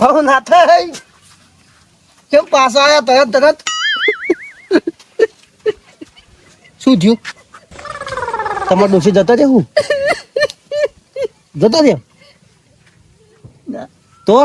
હવે ના થાય કેમ પાછા આયા તરત શું થયું તમારો ડોસી જતો રે હું જતો રે તો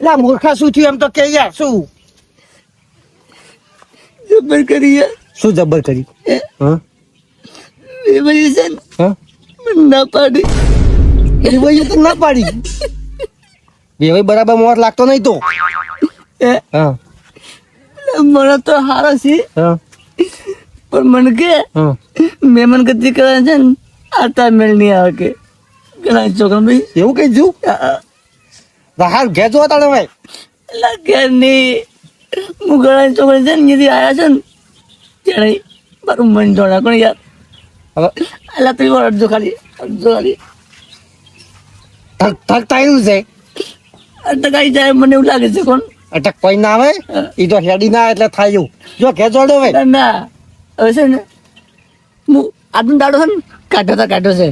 લા મૂર્ખા શું થયું એમ તો કે યાર શું જબર કરી શું જબર કરી હા હા ના પાડી એ તો ના પાડી બે બરાબર મોત લાગતો નહીં તો હા મને તો હારો છે હા પણ મને કે હા મહેમાન ગતિ કરે છે ને આટા મેળ નહીં આવે કે ઘણા છોકરા ભાઈ એવું કઈ જુ હાલ ઘેર જોવા તાણે ભાઈ લાગે નહીં હું ઘણા છોકરા છે ને અહીંયાથી આવ્યા છે ને ત્યારે મારું મન જોડા કોણ યાર હવે અલા તું અડધો ખાલી થક તાયનું છે અટકાઈ જાય મને એવું લાગે છે કોણ અટક કોઈ ના આવે એ તો હેડી ના એટલે થાય એવું જો ઘેર જોડો ભાઈ ના હવે છે ને હું આજનો દાડો છે ને કાઢો છે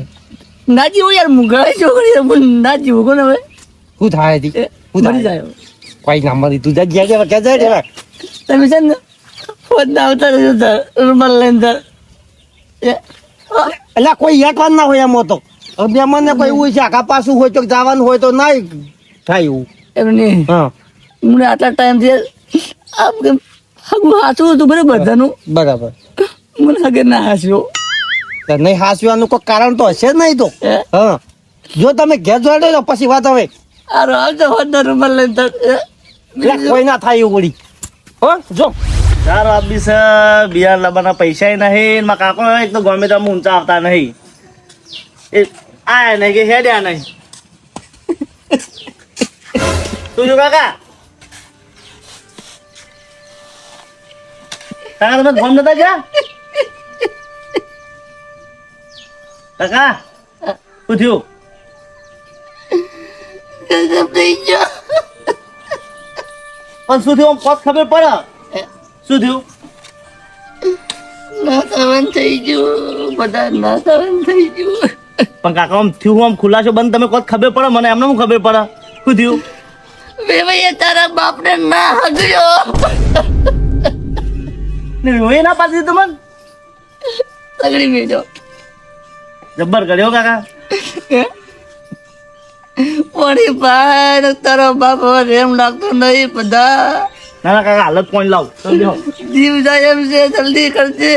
ના જીવું યાર હું ઘણા છોકરી ના જીવું કોણ હવે શું થાય હતી શું મરી થાય જાય કોઈ ના મરી તું જા ઘેર જવા ક્યાં જાય તમે છે ને ફોન આવતા રહેજો રૂમાલ લઈને તાર એટલે કોઈ યાદ ના હોય એમ તો મહેમાન ને કોઈ એવું છે આખા પાછું હોય તો જવાનું હોય તો ના થાય એવું એમ નહીં હા મને આટલા ટાઈમથી આમ કેમ હું હાચું હતું બરાબર બધાનું બરાબર મને હગે ના હાસ્યો તો નહીં હાસવાનું કોઈ કારણ તો હશે જ નહીં તો હા જો તમે ઘેર જોડે તો પછી વાત હવે આ આવજો હોત રૂમાલ લઈને તાર એટલે કોઈ ના થાય એવું વળી હો જો ચાર આપી છે બિયાર લાવવાના પૈસા નહીં માં કાકો એક તો ગમે તો ઊંચા આવતા નહીં એ આયા નહીં કે હેડ્યા નહીં તું જો કાકા કાકા તમે ગમ નતા ગયા કાકા શું થયું પણ શું થયું કોત ખબર પડે શું થયું ના થવાનું થઈ ગયું બધા ના થવાનું થઈ ગયું પણ કાકા આમ થયું આમ ખુલાસો બંધ તમે કોત ખબર પડે મને એમને શું ખબર પડે શું થયું ભાઈ તારા બાપને ના હગ્યો ને એ ના પાડી દીધું મન તગડી મેજો જબ્બર કર્યો કાકા વળી ભાઈ તારો બાપ હવે એમ લાગતો નહીં બધા ના ના કાકા હાલત પોઈન્ટ લાવ તમે બેહો. જીવ જાય એમ છે જલ્દી કરજે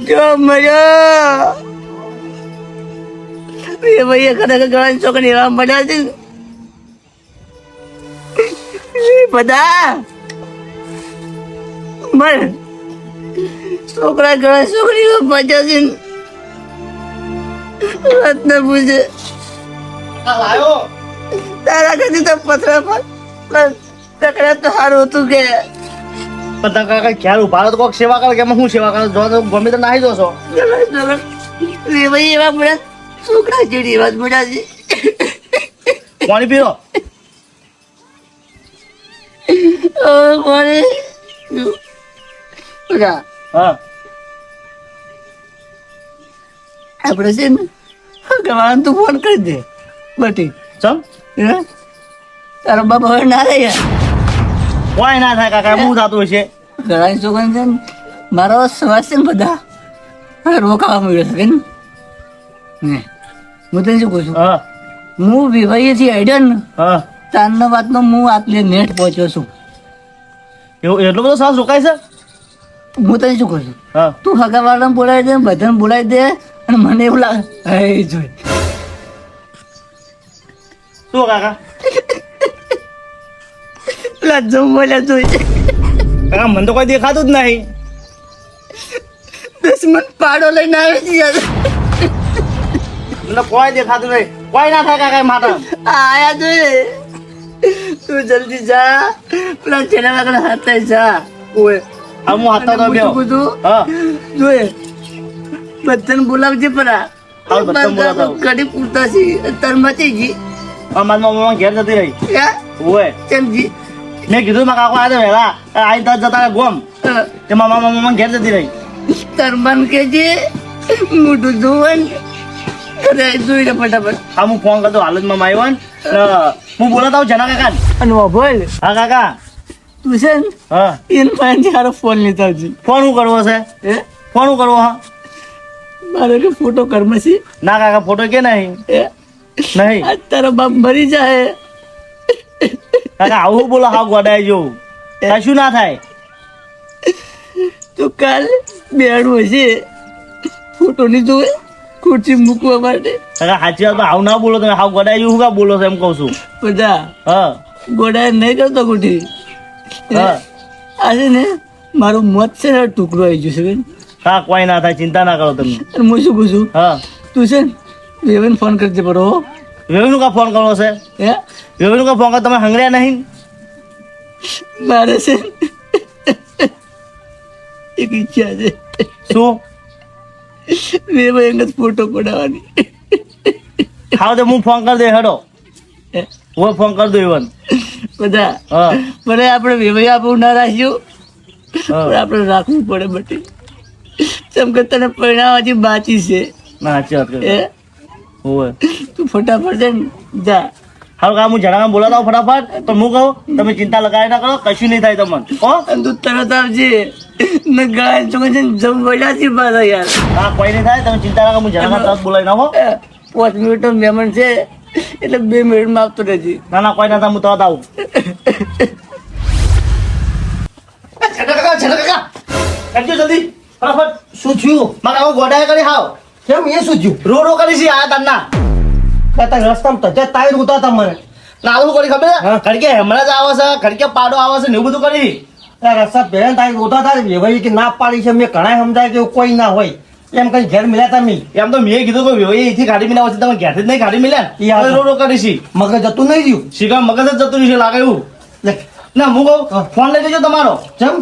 જો મર્યો એ ભાઈ ખરેખર ઘણા છોકરી એવા મળ્યા છે બધા મર છોકરા ઘણા છોકરીઓ મજા છે વાત ન પૂછે તારા કદી તો પથરા પર તકડા તો સારું હતું કે પણ તમે કાકા ખ્યાલ ઉભા રહો તો કોઈક સેવા કરે કે એમાં શું સેવા કરો જો તો ગમે તો નાહી જશો એ ભાઈ એવા મળ્યા છોકરા જેડી વાત મળ્યા છે પાણી પીરો મને બધા હા આપણે છે ને ગવાનું તું ફોન કરી દે બટી ચમ હે તારો બાપ હવે ના રહે યાર કોઈ ના થાય કાકા શું થતું હશે ઘણા છોકરા છે ને મારો સવાસ છે ને બધા હવે રોકાવા મળ્યો છે ને હું તને શું કહું છું હા હું વિવાહીથી આઈડ્યો ને હા તારના વાતનો હું આટલે નેટ પહોંચ્યો છું એવું એટલો બધો સાસ રોકાય છે હું તને શું કહું છું હા તું હગાવાળાને બોલાવી દે બધાને બોલાવી દે અને મને એવું લાગે હે જોઈ શું કાકા પેલા જમ બોલ્યા જોઈ કાકા મને તો કોઈ દેખાતું જ નહીં દુશ્મન પાડો લઈને આવે છે યાર મને કોઈ દેખાતું નહીં કોઈ ના થાય કાકા માતા આયા જોઈએ તું જલ્દી જા પેલા ચેના વાગડ હાથ જા ઓય હવે હું હાથતા તો બેહો હા જોઈએ બધાને બોલાવજે પરા હાલ બધાને બોલાવતા આવું. કડી પૂરતા છે તર મચી જી મારી મમ્મા ઘેર જતી રહી યા ઓય ચમજી મેં કીધું મારા કાકો આજે વહેલા આઈ તરત જતા રહ્યા ગોમ તે મારા મમ્મા ઘેર જતી રહી તરમન કે જે મોટું જોવન અરે જોઈ લે ફટાફટ. હા હું ફોન કરતો હાલતમાં આવ્યો ને હું બોલાતા આવું જના કાકા. અને મોબાઈલ હા કાકા. તું છે ને હા એને પાસેથી હારો ફોન લેતા આવજે. ફોન શું કરવો છે? હે ફોન શું કરવો? હા મારે કે ફોટો કરમસી ના કાકા ફોટો કે નહીં હે નહીં આજ તારો બાપ મરી જાય. કાકા આવું બોલો હાવ ગોડાય જેવું કશું ના થાય. તો કાલ બેડું હશે ફોટો ની જોવે ખુરશી મૂકવા માટે. કાકા સાચી વાત આવું ના બોલો તમે હાવ ગોડાય જેવું શું કા બોલો છો એમ કહું છું. બધા હા ગોડાય નહીં કરતો કુઠી. હા આજે ને મારું મોત છે ને ટુકડો આવી ગયો છે બેન. હા કોઈ ના થાય ચિંતા ના કરો તમે. અને હું શું કહું છું હા તું છે ને વેવન ફોન કરજે પડો હો. વેવનું કા ફોન કરવો છે? હે વેવનું કા ફોન કર તમે હંગડ્યા નહીં? મારે છે ને એક ઈચ્છા છે શું? વેવન જ ફોટો પડાવવાની. હાવ તો હું ફોન કરી દે હેડો. હે? હું ફોન કરી દઉં ઇવન. બધા હા ભલે આપણે વેવાઈ આપણું ના રાખ્યું હા. પણ આપણે રાખવું પડે બટી. જેમ કે તને પરિણામ હજી બાકી છે. ના સાચી વાત હે કરો હોય. તું ફટાફટ છે ને જા. હાલ કા હું જણાવવા બોલાતા હોઉં ફટાફટ તો હું કહું તમે ચિંતા લગાવી ના કરો કશું નહીં થાય તમને હો. અને તું તરત આવજે ને ગાય ચોકે છે ને જમ વળ્યા છે પાછા યાર. હા કોઈ નહીં થાય તમે ચિંતા ના કરો હું જણાવવા તરત બોલાવી નાખો. 5 મિનિટનો મહેમાન છે એટલે 2 મિનિટમાં આવતો રહેજે. ના ના કોઈ ના થાય હું તરત આવું. જલ્દી જલ્દી ફટાફટ. શું થયું? મારે આવું ગોડાય કરી હાવ કેમ એ શું થયું? રો કરી છે આ તારના. તાર રસ્તામાં તજા તાયર ઉતા તા મને. નાનું કરી ખબર હા. ખડકે હમણાં જ આવે છે ખડકે પાડો આવે છે ને એવું બધું કરી. તાર રસ્તા પહેલા તાયર ઉતા તા વેવાઈ કે ના પાડી છે મેં ઘણા સમજાય કે એવું કોઈ ના હોય એમ કઈ ઘેર મિલ્યા તમે. એમ તો મેં કીધું કે ભાઈ અહીંથી ગાડી મિલા તમે ઘેરથી જ નહીં ગાડી મિલ્યા ઈ હાલ. રો કરી છે. મગજ જતું નહીં રહ્યું. શીખા મગજ જ જતું રહેશે લાગે એવું. લે, ના હું કહું હા. ફોન લઈ લેજો તમારો ચમ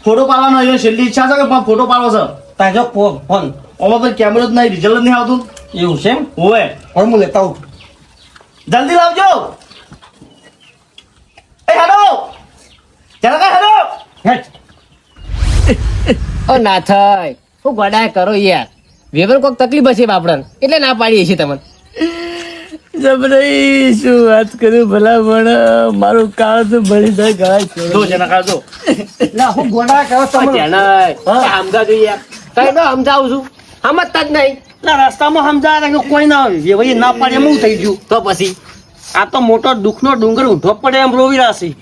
ફોટો પાડવાનો છે છેલ્લી ઈચ્છા છે કે ફોટો પાડવો છે. તાર જો ફોન આમાં તો કેમેરો જ નહીં રિઝલ્ટ જ નહીં આવતું. એવું છે એમ હોય ફોન હું લેતા આવું. જલ્દી લાવજો. એ હેડો જરા કઈ હેડો. હેટ. ઓ ના થાય હું ગોડાય કરો યાર વેવર કોક તકલીફ હશે બાપડન એટલે ના પાડીએ છીએ તમને. જબરાઈ શું વાત કરું ભલા પણ મારું કાળ તો ભરી જાય ગાય છે. જો જના કાઢો. લા હું ગોડા કરો તમને. સમજાવજો યાર કઈ તો સમજાવું છું સમજતા જ નહીં. લા રસ્તામાં સમજાય કે કોઈ ના હોય વેવાઈ ના પાડે એમ હું થઈ ગયું. તો પછી આ તો મોટો દુઃખનો ડુંગર ઊંધો પડે એમ રોવી રાશી.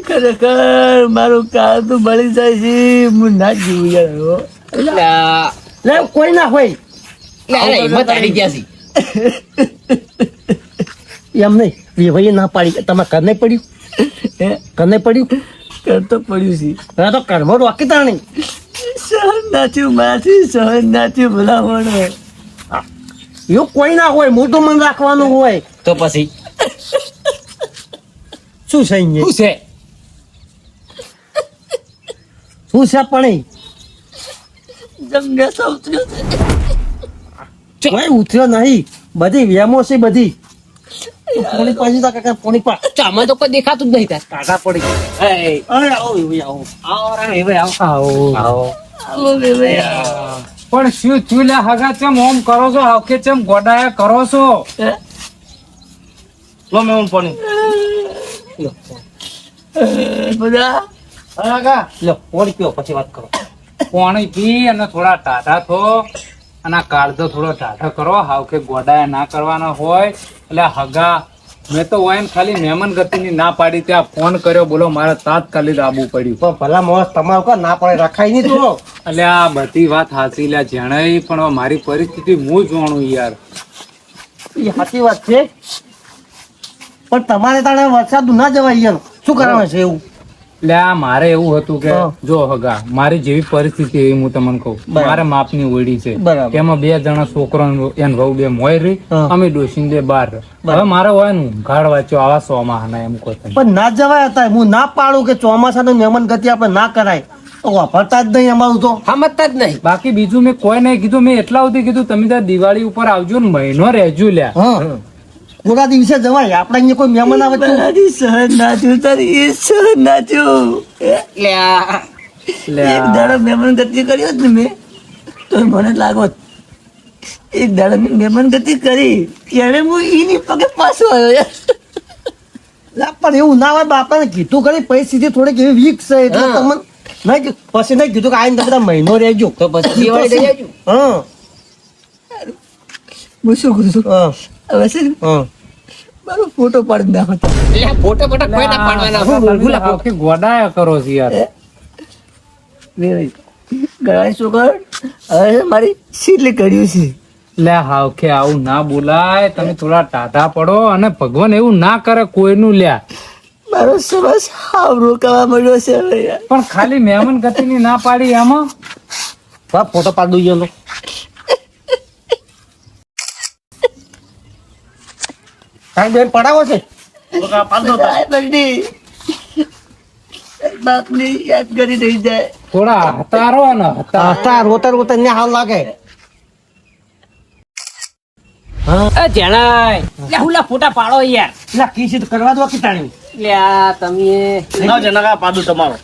ખરેખર મારું કાળ તો ભરી જાય છે હું ના જીવું યાર હો. લે કોઈ ના હોય હિંમત હારી ગયા છે. એમ નહીં વેવાઈ ના પાડી તમે કર નહીં પડ્યું હે કર નહીં પડ્યું કર તો પડ્યું છે. હા તો કર્મ રોકી તાણી. સહન નાચ્યું માથી સહન નાચ્યું ભલા પણ એવું કોઈ ના હોય મોટું મન રાખવાનું હોય. તો પછી શું છે અહીંયા? શું છે શું છે પણ જંગા સૌત્યો છે. કોઈ ઉતર્યો નહીં બધી વેમો છે બધી. પોણી પાછી તા કાકા પોણી પા ચામાં તો કોઈ દેખાતું જ નહીં તાર. કાકા પડી. એ, અરે આવો વેવાઈ આવો. આવો રે વેવર, આવો. આવો. આવો બે ભાઈ. પણ શું થયું લે હગા ચમ ઓમ કરો છો હકે ચમ ગોડાયા કરો છો હે? લો મેં ફોન. બધા હા કાકા લો પોણી પીઓ પછી વાત કરો. પાણી પી અને થોડા ટાઢા થો અને આ કાળજો થોડો ટાઢો કરો હાવ કે ગોડાયા ના કરવાના હોય એટલે હગા મેં તો હોય ને ખાલી મહેમાન ગતિની ના પાડી ત્યાં ફોન કર્યો બોલો મારે તાત્કાલિક આવવું પડ્યું પણ ભલા માણસ તમારું કા ના પડે રખાય નહીં તો. એટલે આ બધી વાત હાચી લ્યા જણાય પણ હવે મારી પરિસ્થિતિ હું જાણું યાર એ સાચી વાત છે પણ તમારે તાણે વરસાદ ના જવાય એમ શું કરવાનું છે એવું? એટલે આ મારે એવું હતું કે હા. જો હગા મારી જેવી પરિસ્થિતિ એવી હું તમને કહું બરાબર. મારે માપની ઓળી છે બરાબર. એમાં 2 જણા છોકરો એને વહુ 2 મોય રહી હા. અમે ડોસીને 2 બાર હવે મારે હોય ને ગાઢ વાંચ્યો આવા 100 માં એમ કહો તમે. પણ ના જવાય હતા હું ના પાડું કે ચોમાસાનું મહેમાન ગતિ આપણે ના કરાય તો વાપરતા જ નહીં અમારું તો. સમજતા જ નહીં. બાકી બીજું મેં કોઈ નહીં કીધું મેં એટલા સુધી કીધું તમે ત્યાં દિવાળી ઉપર આવજો ને મહિનો રહેજો લ્યા હા પૂરા દિવસે જવાય આપણે અહીંયા કોઈ મહેમાન આવે તો તારી સહન નાચ્યું તારી એ સહન નાચ્યું. લે આ. એક દાડો મહેમાન ગતિ કર્યો જ ને મેં તો મને લાગો એક દાડાની મહેમાન ગતિ કરી ત્યારે હું એની પગે પાછો આવ્યો યાર. લા, પણ એવું ના હોય બાપાને કીધું ખરી પરિસ્થિતિ થોડીક એવી વીક છે એટલે હા. તમને નહીં કીધું. પછી નહીં કીધું કે આઈને બધા મહિનો રહેજો તો પછી દિવાળી દઈ આવજો. હા હું શું કરું છું હા હવે છે ને હા મારો ફોટો પાડી નાખો તો. એટલે ફોટા ફોટા કોઈ ના પાડવાના હો, ભૂલા ફોટા. આખી ગોડાયા કરો છો યાર ગળાની છોકર હવે છે મારી સીટલી કર્યું છે. લે હાવ કે આવું ના બોલાય, તમે થોડા ટાઢા પડો અને ભગવાન એવું ના કરે કોઈનું લ્યા. મારો સમસ હાવ રોકાવા મળ્યો છે હવે યાર. પણ ખાલી મહેમાન ગતિની ના પાડી એમાં બાપ ફોટો પાડી દઉં લો. કાંઈ બેન પડાવો છે આ બધી બાપની યાદ કરી રહી જાય. થોડા હતારો ને હતારો. હતા રોતા રોતા ને હાલ લાગે. એ જણાય લે હુલા ફોટા પાડો યાર. એટલે કીસી તો કરવા દો કે તાણી. લે આ તમે લાવ જનકા પાડું તમારો.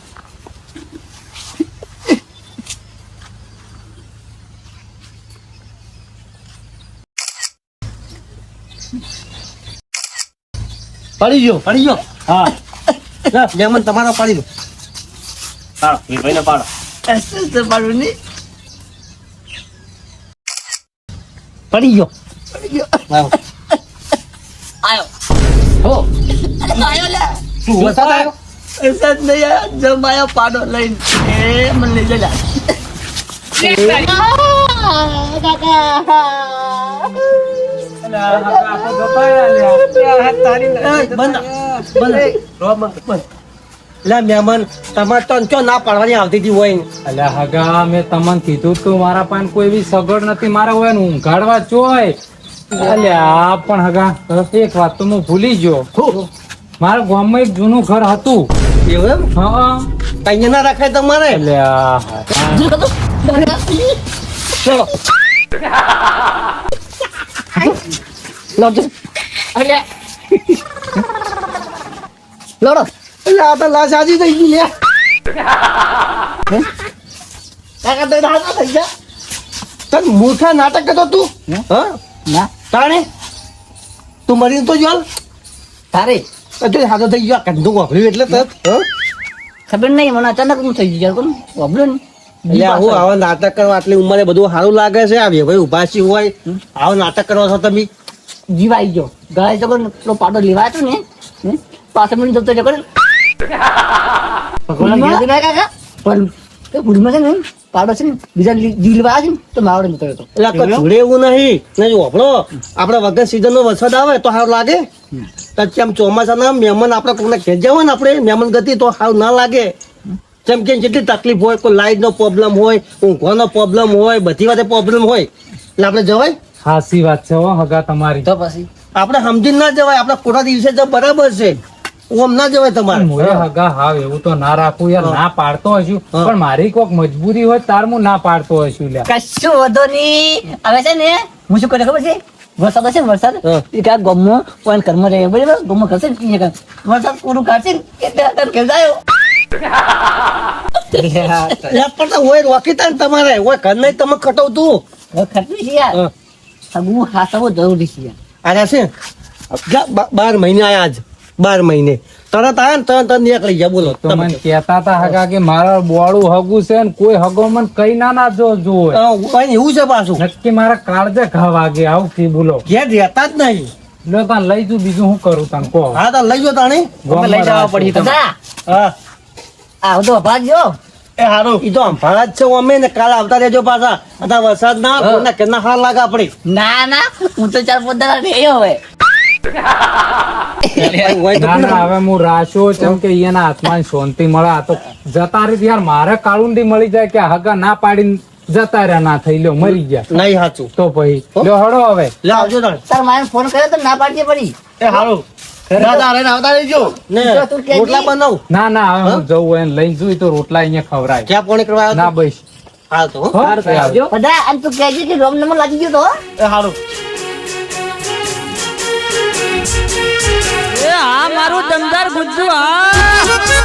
પડી ગયો પડી ગયો. હા લા, મહેમાન તમારો પાડી દો. પાડો એ ભાઈને પાડો. અસલ તો મારું નહીં. પડી ગયો. આયો હો આયો લે. શું વરસાદ આવ્યો? વરસાદ નહીં આયો, જમાયો પાડો લઈને એ મને લઈ જલા. લા મહેમાન તમારે તો ચો ના પાડવાની આવતી હતી હોય ને. અલ્યા હગા મેં તમને કીધું તું મારા પાસે કોઈ એવી સગવડ નથી, મારે હોય ને ઊંઘાડવા ચોય. અલ્યા પણ હગા એક વાત તો હું ભૂલી ગયો, મારા ગામમાં એક જૂનું ઘર હતું. એવું એમ હા કઈ ના રાખાય તમારે. અલ્યા ચલો લોડો અલે લોડો એટલે આ તો લાશ આજી થઈ ગઈ લે. કાકા તો રાહત થઈ જા. તને મૂર્ખા નાટક કરતો તું. હા ના તાણે તું મરીને તો જોલ તારે તો હાથો થઈ ગયો. કંધું વાપર્યું એટલે તરત. હા ખબર નહીં મને અચાનક હું થઈ ગયું કોણ વાપર્યો ને એટલે હું આવા નાટક કરવા આટલી ઉંમરે બધું સારું લાગે છે. આ ભાઈ ઉભાસી હોય આવા નાટક કરવા છો તમે. જીવ આવી ગયો ગળાઈ જગો પેલો પાડો લેવાય હતો ને પાછળ મને જતો જગો ભગવાન કાકા પણ એ ગુડીમાં છે ને પાડો છે ને બીજા જીવ લેવા આવે છે ને તો માવડે જતો રહેતો. એટલે આ કચુડે એવું નહીં ને જો આપણો આપણે વગર સીઝન નો વરસાદ આવે તો સારું લાગે. જેમ ચોમાસાના મહેમાન આપણે કોઈને ખેંચ્યા હોય ને આપણે મહેમાન ગતિ તો સારું ના લાગે. જેમ કે જેટલી તકલીફ હોય, કોઈ લાઇટ નો પ્રોબ્લેમ હોય, ઊંઘવાનો પ્રોબ્લેમ હોય, બધી વાતે પ્રોબ્લેમ હોય એટલે આપણે જવાય. હાસી વાત છે હો હગા તમારી. તો પછી આપણે સમજીને ના જવાય. આપણે ખોટા દિવસે તો બરાબર છે, ઓમ ના જવાય તમારે. મોએ હગા હાવ એવું તો ના રાખું યાર, ના પાડતો હશું પણ મારી કોક મજબૂરી હોય તાર હું ના પાડતો હશું લ્યા. કશું વધો નહીં. હવે છે ને હું શું કરે ખબર છે વરસાદ હશે ને વરસાદ હા. એ ક્યાંક ગમો કોઈ ઘરમાં રહે બરાબર ગમો કરશે ને એ કાંઈક. વરસાદ પૂરું કાઢશે ને એટલે અત્યારે કેમ જાય એટલે પણ તો હોય રોકી તા ને તમારે હોય ઘર નહીં તમે ખટવતું. હવે ખર્ચું છે યાર હા. સગું હાસવું જરૂરી છે યાર. આયા છે જા, 12 મહિને આયા આજ 12 મહિને તરત આયા ને તરત નીકળી ગયા. બોલો તો મને કહેતા હતા હગા કે મારા બોળું હગું છે ને કોઈ હગો મને કઈ ના જોવે. એવું છે પાછું. નક્કી મારા કાળજે ઘા વાગે આવું થી બોલો. ઘેર રહેતા જ નહીં. લો તાન લઈ જુ બીજું શું કરું તને કહો. હા તો લઈ જો તાણી. ગામમાં લઈ જવા રાખું. પડી તમે. બધા હા આ બધો ભાગજો એ હારું ઈ તો અંભાળા જ છે અમે ને કાલે આવતા રહેજો પાછા. અત્યારે વરસાદ ના કોના કેના હાર લાગે આપડે. ના ના હું તો 4-5 દાડા રહ્યો હવે હોય તો ના ના હવે હું રાશો જેમ કે એના હાથમાં શાંતિ મળે. આ તો જતા રહી યાર મારે કાળુંડી મળી જાય કે હગા ના પાડીને જતા રહ્યા ના થઈ લ્યો મરી ગયા નહીં સાચું. તો પછી લ્યો હળો હવે. લે આવજો તાણ. તાર મારે ફોન કર્યો તો ના પાડજે પડી. એ હારું દાદા રે આવતા રહેજો ને તું કહેજે. રોટલા બનાવ. ના ના હવે હું જવું હોય ને લઈને જોઈ તો રોટલા અહીંયા ખવરાય. ક્યાં પોણી કરવા આવ્યો ના તો? બસ હાલ તો હો. હો, આવજો. બધા આમ તું કહેજે કે રોમ નંબર લાગી ગયો તો હો. એ હારું આ મારું દમદાર ગુજ્જુ આ